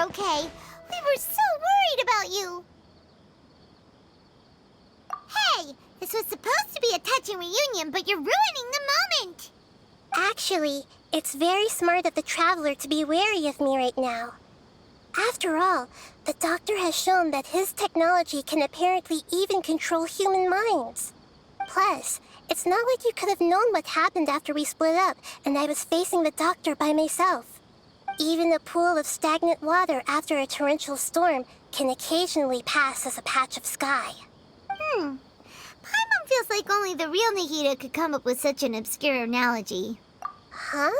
okay. We were so worried about you. Hey, this was supposed to be a touching reunion, but you're ruining the moment. Actually, it's very smart of the Traveler to be wary of me right now. After all, the Doctor has shown that his technology can apparently even control human minds. Plus, it's not like you could have known what happened after we split up and I was facing the Doctor by myself. Even a pool of stagnant water after a torrential storm can occasionally pass as a patch of sky. Paimon feels like only the real Nahida could come up with such an obscure analogy. Huh?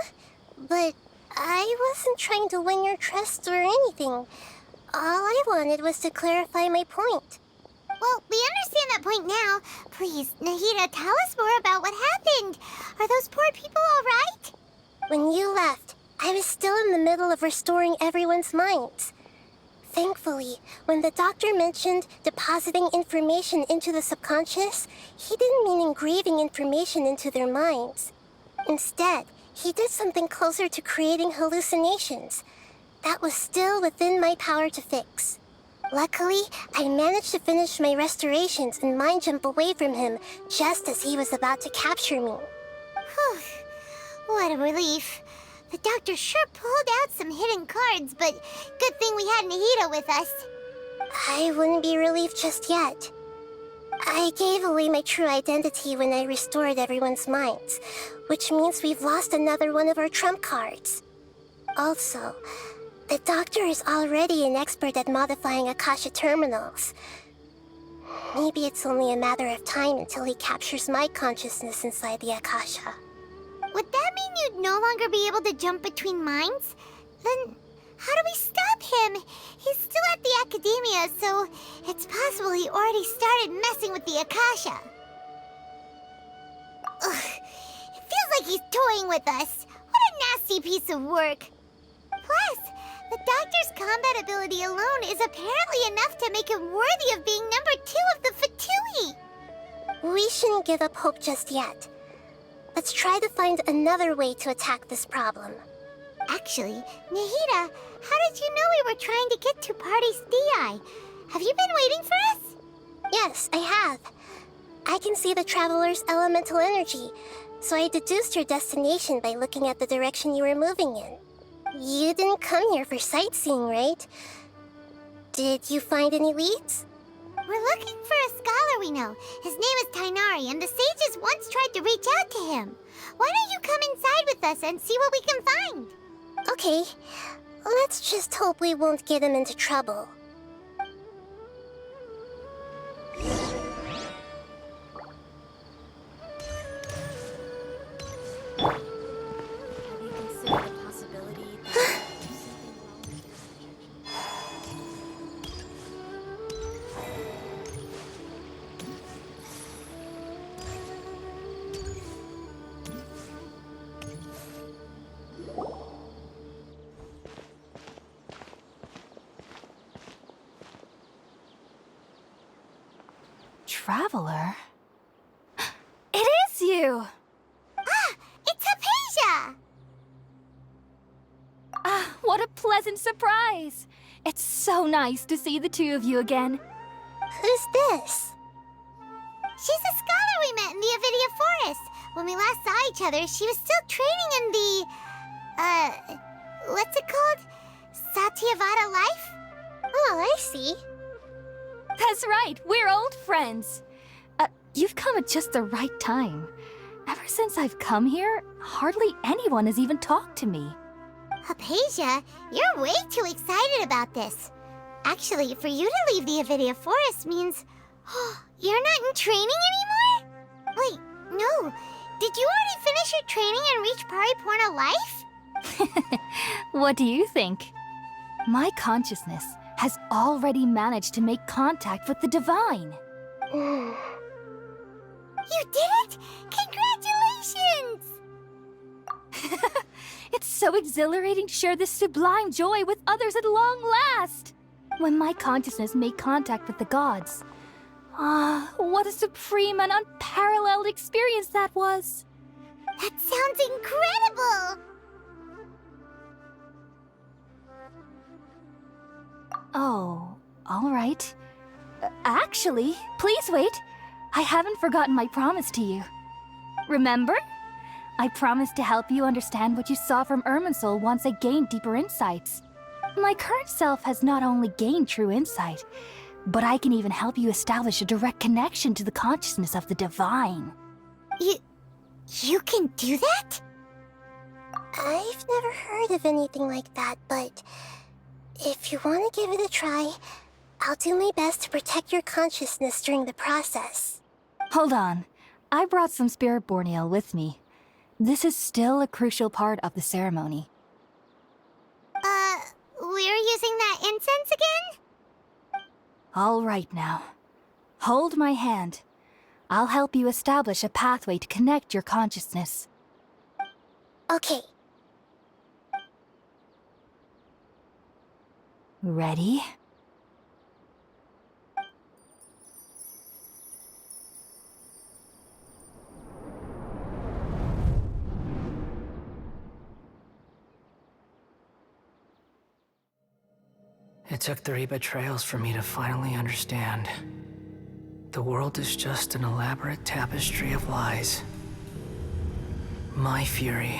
But I wasn't trying to win your trust or anything. All I wanted was to clarify my point. Well, we understand that point now. Please, Nahida, tell us more about what happened. Are those poor people all right? When you left, I was still in the middle of restoring everyone's minds. Thankfully, when the Doctor mentioned depositing information into the subconscious, he didn't mean engraving information into their minds. Instead, he did something closer to creating hallucinations. That was still within my power to fix. Luckily, I managed to finish my restorations and mind jump away from him just as he was about to capture me. Whew. What a relief. The Doctor sure pulled out some hidden cards, but good thing we had Nahida with us. I wouldn't be relieved just yet. I gave away my true identity when I restored everyone's minds, which means we've lost another one of our trump cards. Also, the Doctor is already an expert at modifying Akasha terminals. Maybe it's only a matter of time until he captures my consciousness inside the Akasha. Would that mean you'd no longer be able to jump between minds? Then how do we stop him? He's still at the Academia, so it's possible he already started messing with the Akasha. Ugh, it feels like he's toying with us. What a nasty piece of work. Plus, the Doctor's combat ability alone is apparently enough to make him worthy of being number 2 of the Fatui. We shouldn't give up hope just yet. Let's try to find another way to attack this problem. Actually, Nahida, how did you know we were trying to get to Party's DI? Have you been waiting for us? Yes, I have. I can see the Traveler's elemental energy, so I deduced your destination by looking at the direction you were moving in. You didn't come here for sightseeing, right? Did you find any leads? We're looking for a scholar we know. His name is Tainari, and the sages once tried to reach out to him. Why don't you come inside with us and see what we can find? Okay, let's just hope we won't get him into trouble. Traveler? It is you! Ah, it's Hypatia! Ah, what a pleasant surprise! It's so nice to see the two of you again. Who's this? She's a scholar we met in the Avidia Forest. When we last saw each other, she was still training in the... what's it called? Satyavada life? Oh, I see. That's right, we're old friends. You've come at just the right time. Ever since I've come here, hardly anyone has even talked to me. Hypatia, you're way too excited about this. Actually, for you to leave the Avidia Forest means... you're not in training anymore? Wait, no. Did you already finish your training and reach Paripurna life? What do you think? My consciousness has already managed to make contact with the divine. You did it! Congratulations! It's so exhilarating to share this sublime joy with others at long last! When my consciousness made contact with the gods. Ah, what a supreme and unparalleled experience that was! That sounds incredible! Oh, all right. Actually, please wait. I haven't forgotten my promise to you. Remember? I promised to help you understand what you saw from Irminsul once I gained deeper insights. My current self has not only gained true insight, but I can even help you establish a direct connection to the consciousness of the divine. You can do that? I've never heard of anything like that, but if you want to give it a try, I'll do my best to protect your consciousness during the process. Hold on. I brought some spirit borneal with me. This is still a crucial part of the ceremony. We're using that incense again? All right now. Hold my hand. I'll help you establish a pathway to connect your consciousness. Okay. Ready? It took 3 betrayals for me to finally understand. The world is just an elaborate tapestry of lies. My fury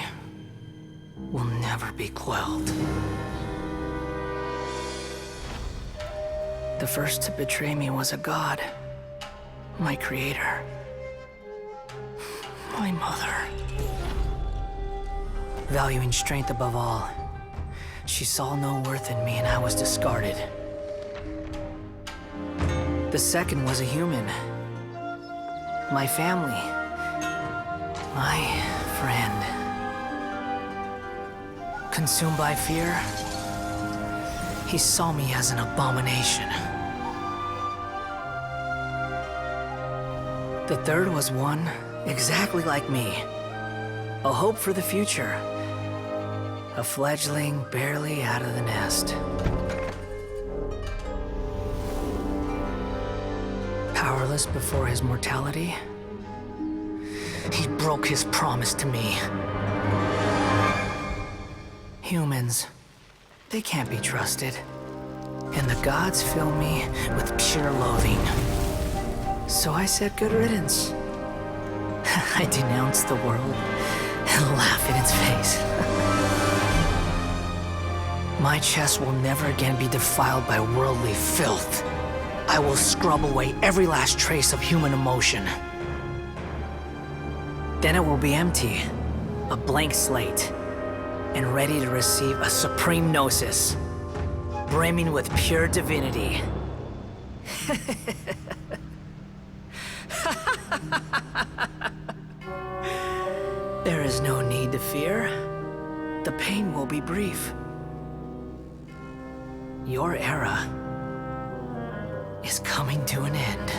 will never be quelled. The first to betray me was a god. My creator. My mother. Valuing strength above all, she saw no worth in me and I was discarded. The second was a human. My family. My friend. Consumed by fear, he saw me as an abomination. The third was one exactly like me. A hope for the future. A fledgling barely out of the nest. Powerless before his mortality, he broke his promise to me. Humans, they can't be trusted. And the gods fill me with pure loathing. So I said good riddance. I denounce the world and laugh in its face. My chest will never again be defiled by worldly filth. I will scrub away every last trace of human emotion. Then it will be empty, a blank slate, and ready to receive a supreme gnosis, brimming with pure divinity. There is no need to fear. The pain will be brief. Your era is coming to an end.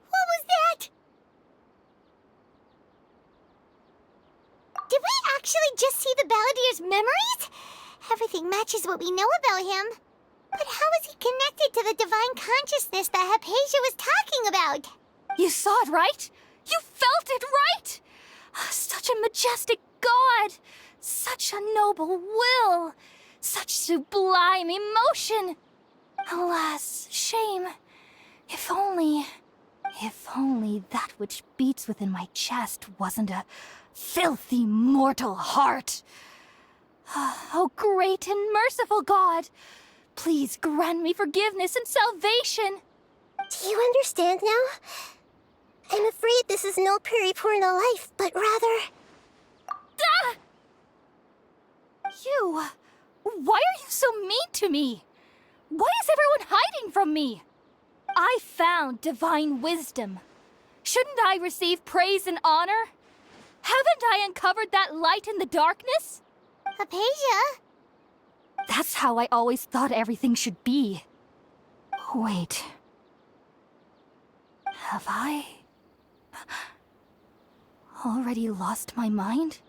What was that? Did we actually just see the Balladier's memories? Everything matches what we know about him. But how is he connected to the divine consciousness that Hypatia was talking about? You saw it, right? You felt it, right? Such a majestic god! Such a noble will! Such sublime emotion! Alas, shame. If only that which beats within my chest wasn't a filthy mortal heart. Oh, great and merciful God! Please grant me forgiveness and salvation! Do you understand now? I'm afraid this is no Puripurna life, but rather... Ah! You... Why are you so mean to me? Why is everyone hiding from me? I found divine wisdom. Shouldn't I receive praise and honor? Haven't I uncovered that light in the darkness? Hypatia? That's how I always thought everything should be. Wait. Have I... already lost my mind?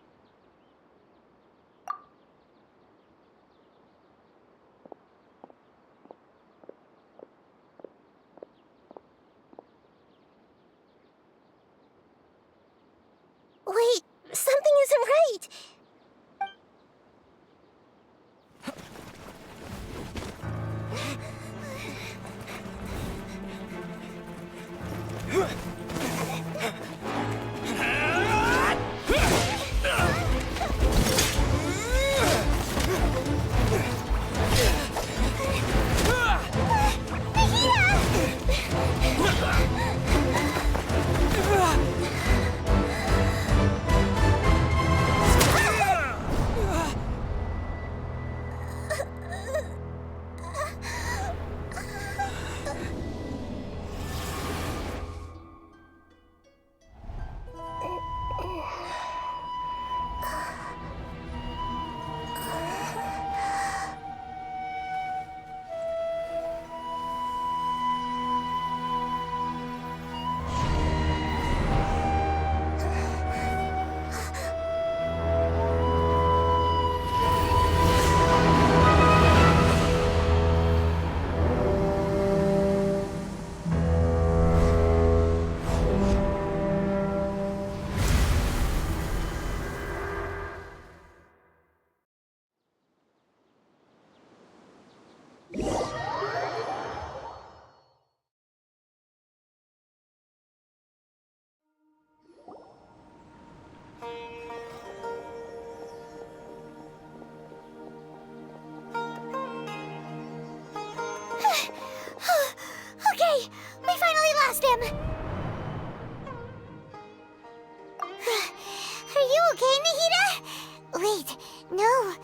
Wait, no.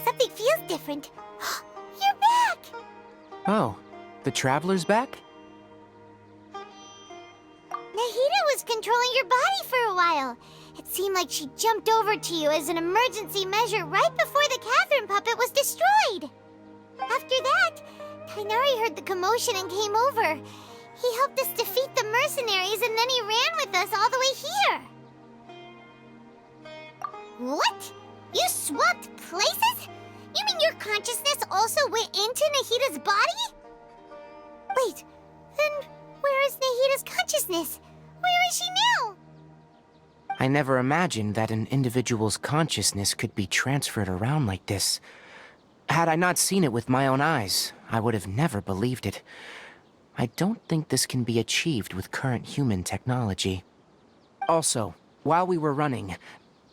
Something feels different. You're back! Oh, the Traveler's back? Nahida was controlling your body for a while. It seemed like she jumped over to you as an emergency measure right before the Catherine puppet was destroyed. After that, Tainari heard the commotion and came over. He helped us defeat the mercenaries and then he ran with us all the way here. What? You swapped places? You mean your consciousness also went into Nahida's body? Wait, then where is Nahida's consciousness? Where is she now? I never imagined that an individual's consciousness could be transferred around like this. Had I not seen it with my own eyes, I would have never believed it. I don't think this can be achieved with current human technology. Also, while we were running,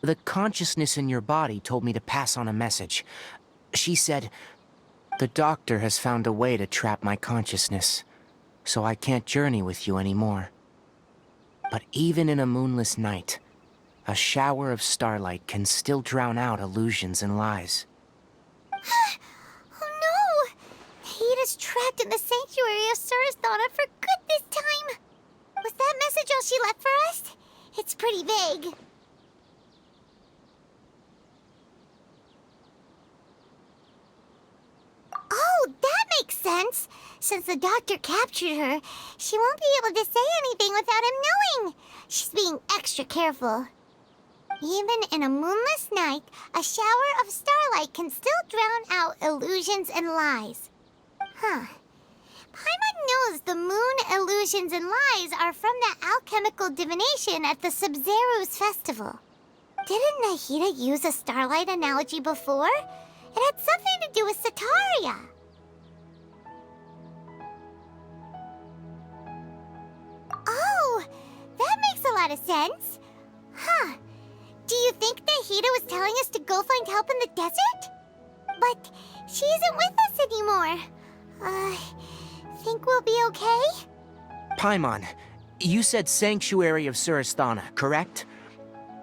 the consciousness in your body told me to pass on a message. She said, "The doctor has found a way to trap my consciousness, so I can't journey with you anymore." But even in a moonless night, a shower of starlight can still drown out illusions and lies. Oh no! Nahida's trapped in the sanctuary of Surasthana for good this time. Was that message all she left for us? It's pretty vague. Oh, that makes sense. Since the doctor captured her, she won't be able to say anything without him knowing. She's being extra careful. Even in a moonless night, a shower of starlight can still drown out illusions and lies. Huh. Paimon knows the moon illusions and lies are from the alchemical divination at the Sub-Zero's festival. Didn't Nahida use a starlight analogy before? It had something to do with Sataria. Oh, that makes a lot of sense. Huh. Do you think Nahida was telling us to go find help in the desert? But she isn't with us anymore. Think we'll be okay? Paimon, you said Sanctuary of Surasthana, correct?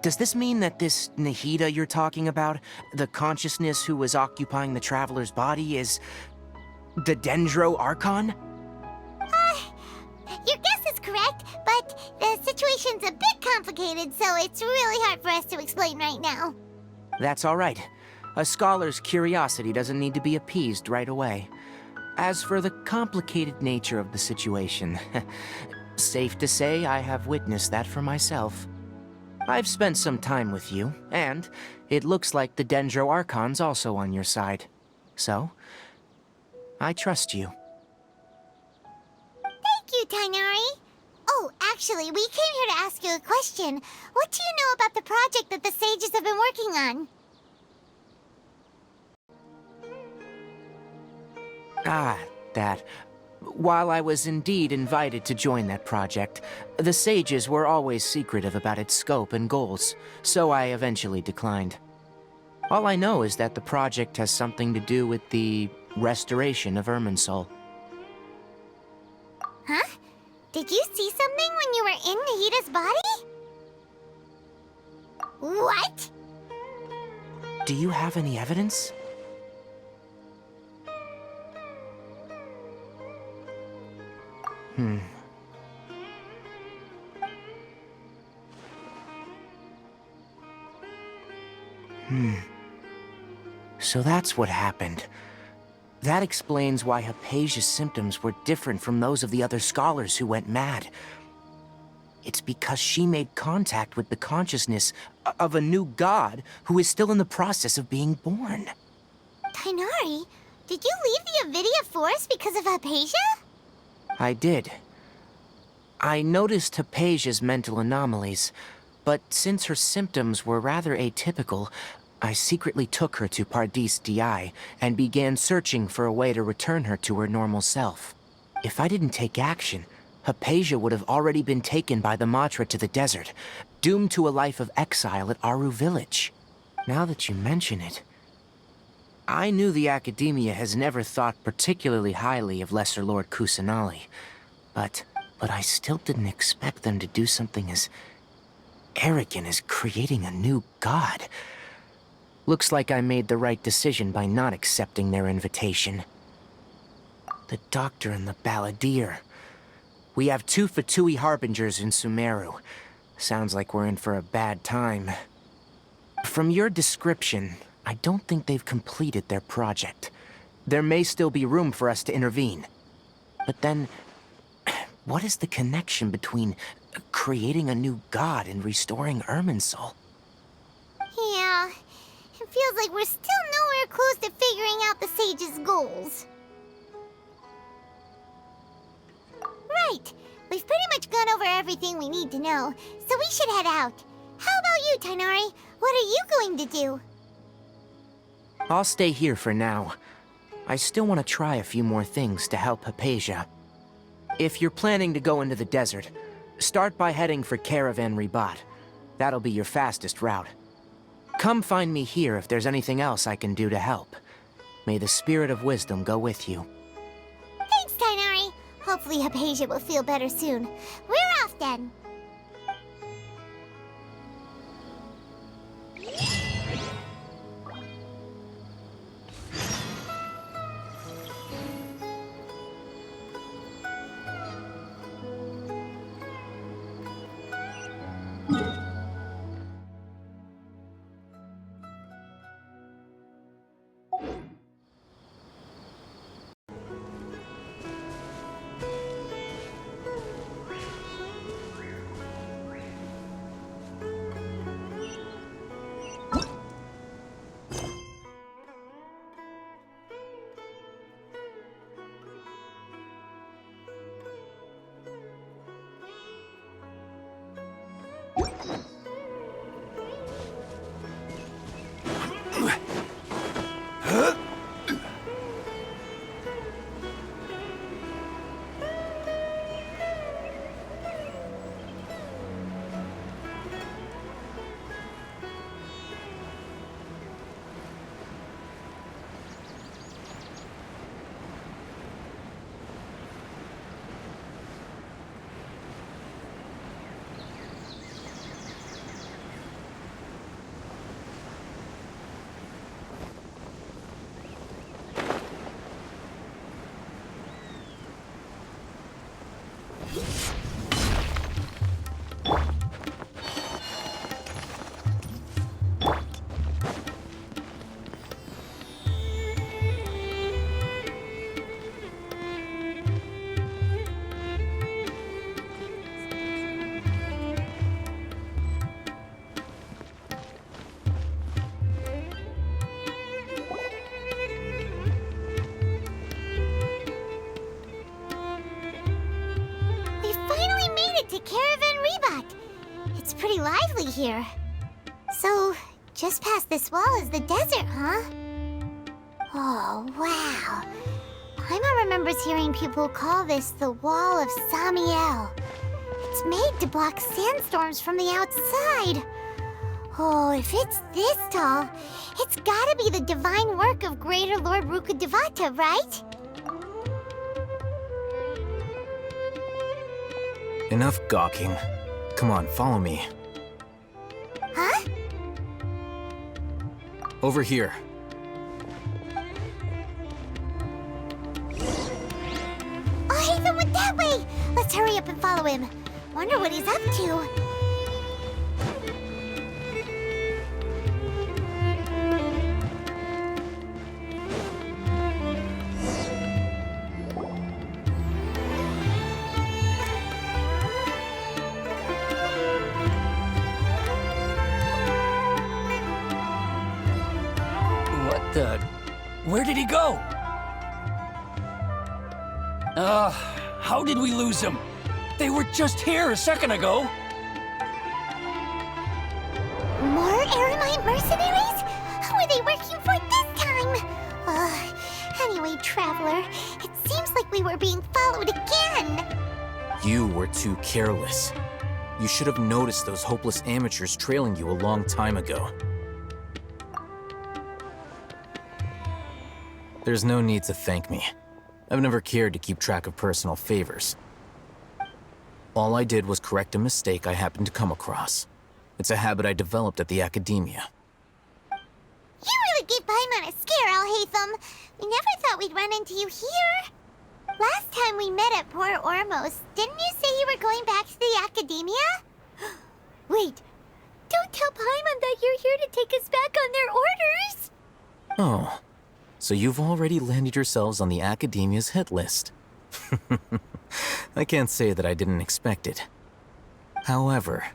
Does this mean that this Nahida you're talking about, the consciousness who was occupying the Traveler's body, is the Dendro Archon? Your guess is correct, but the situation's a bit complicated, so it's really hard for us to explain right now. That's all right. A scholar's curiosity doesn't need to be appeased right away. As for the complicated nature of the situation, safe to say I have witnessed that for myself. I've spent some time with you, and it looks like the Dendro Archon's also on your side. So, I trust you. Thank you, Tainari. Oh, actually, we came here to ask you a question. What do you know about the project that the sages have been working on? Ah, that. While I was indeed invited to join that project, the sages were always secretive about its scope and goals, so I eventually declined. All I know is that the project has something to do with the restoration of Irminsul. Huh? Did you see something when you were in Nahida's body? What? Do you have any evidence? So that's what happened. That explains why Hypatia's symptoms were different from those of the other scholars who went mad. It's because she made contact with the consciousness of a new god who is still in the process of being born. Tainari, did you leave the Avidia Forest because of Hypatia? I did. I noticed Hypatia's mental anomalies, but since her symptoms were rather atypical, I secretly took her to Pardis Di and began searching for a way to return her to her normal self. If I didn't take action, Hypatia would have already been taken by the Matra to the desert, doomed to a life of exile at Aru Village. Now that you mention it, I knew the Academia has never thought particularly highly of Lesser Lord Kusanali, but I still didn't expect them to do something as arrogant as creating a new god. Looks like I made the right decision by not accepting their invitation. The Doctor and the Balladeer. We have 2 Fatui Harbingers in Sumeru. Sounds like we're in for a bad time. From your description, I don't think they've completed their project. There may still be room for us to intervene. But then, what is the connection between creating a new god and restoring Irminsul? Yeah, it feels like we're still nowhere close to figuring out the Sage's goals. Right, we've pretty much gone over everything we need to know, so we should head out. How about you, Tighnari? What are you going to do? I'll stay here for now. I still want to try a few more things to help Hypatia. If you're planning to go into the desert, start by heading for Caravan Ribat. That'll be your fastest route. Come find me here if there's anything else I can do to help. May the spirit of wisdom go with you. Thanks, Tighnari. Hopefully Hypatia will feel better soon. We're off then. Pretty lively here. So, just past this wall is the desert, huh? Oh, wow. Paimon remembers hearing people call this the Wall of Samiel. It's made to block sandstorms from the outside. Oh, if it's this tall, it's gotta be the divine work of Greater Lord Rukkhadevata, right? Enough gawking. Come on, follow me. Huh? Over here. Oh, Haven went that way! Let's hurry up and follow him. Wonder what he's up to. Where did he go? How did we lose him? They were just here a second ago. More Eremite mercenaries? Who are they working for this time? Anyway, Traveler, it seems like we were being followed again. You were too careless. You should have noticed those hopeless amateurs trailing you a long time ago. There's no need to thank me. I've never cared to keep track of personal favors. All I did was correct a mistake I happened to come across. It's a habit I developed at the Academia. Scarel, Hatham. We never thought we'd run into you here. Last time we met at Port Ormos, didn't you say you were going back to the Academia? Wait, don't tell Paimon that you're here to take us back on their orders! Oh, so you've already landed yourselves on the Academia's hit list. I can't say that I didn't expect it. However,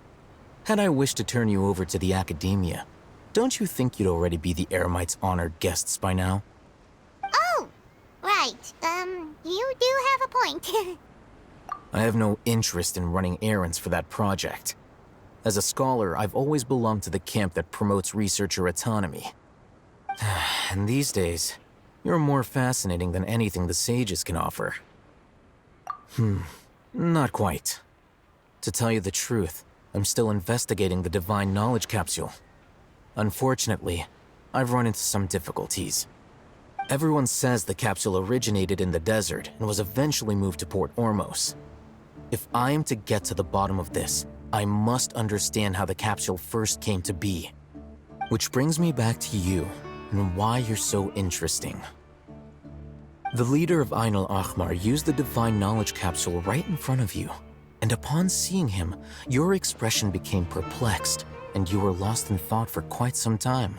had I wished to turn you over to the Academia, don't you think you'd already be the Eremites' honored guests by now? Oh, right. You do have a point. I have no interest in running errands for that project. As a scholar, I've always belonged to the camp that promotes researcher autonomy. And these days, you're more fascinating than anything the sages can offer. Not quite. To tell you the truth, I'm still investigating the Divine Knowledge Capsule. Unfortunately, I've run into some difficulties. Everyone says the capsule originated in the desert and was eventually moved to Port Ormos. If I am to get to the bottom of this, I must understand how the capsule first came to be. Which brings me back to you and why you're so interesting. The leader of Ain al-Ahmar used the Divine Knowledge Capsule right in front of you, and upon seeing him, your expression became perplexed, and you were lost in thought for quite some time.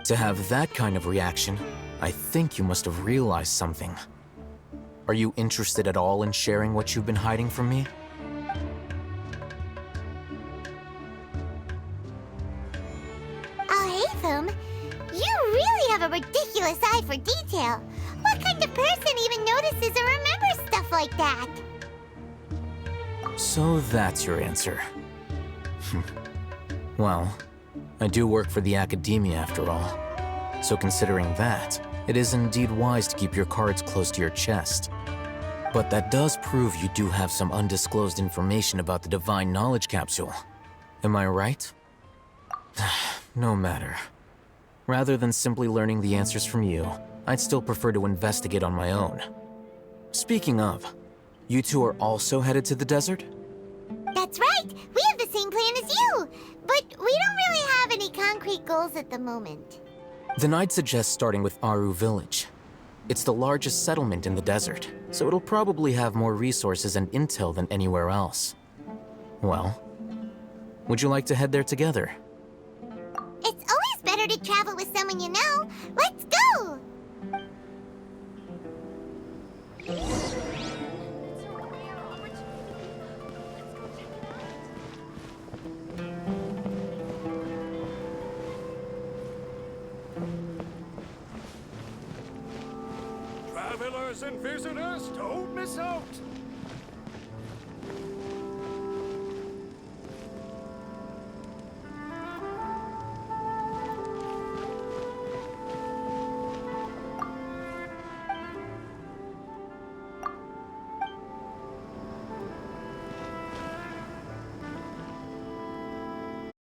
To have that kind of reaction, I think you must have realized something. Are you interested at all in sharing what you've been hiding from me? Oh, Hatham, you really have a ridiculous eye for detail. What kind of person even notices or remembers stuff like that? So that's your answer. Well, I do work for the Academia after all. So considering that, it is indeed wise to keep your cards close to your chest. But that does prove you do have some undisclosed information about the Divine Knowledge Capsule. Am I right? No matter. Rather than simply learning the answers from you, I'd still prefer to investigate on my own. Speaking of, you two are also headed to the desert? That's right. We have the same plan as you. But we don't really have any concrete goals at the moment. Then I'd suggest starting with Aru Village. It's the largest settlement in the desert, so it'll probably have more resources and intel than anywhere else. Well, would you like to head there together? It's always better to travel with someone you know. Let's go! Travelers and visitors, don't miss out.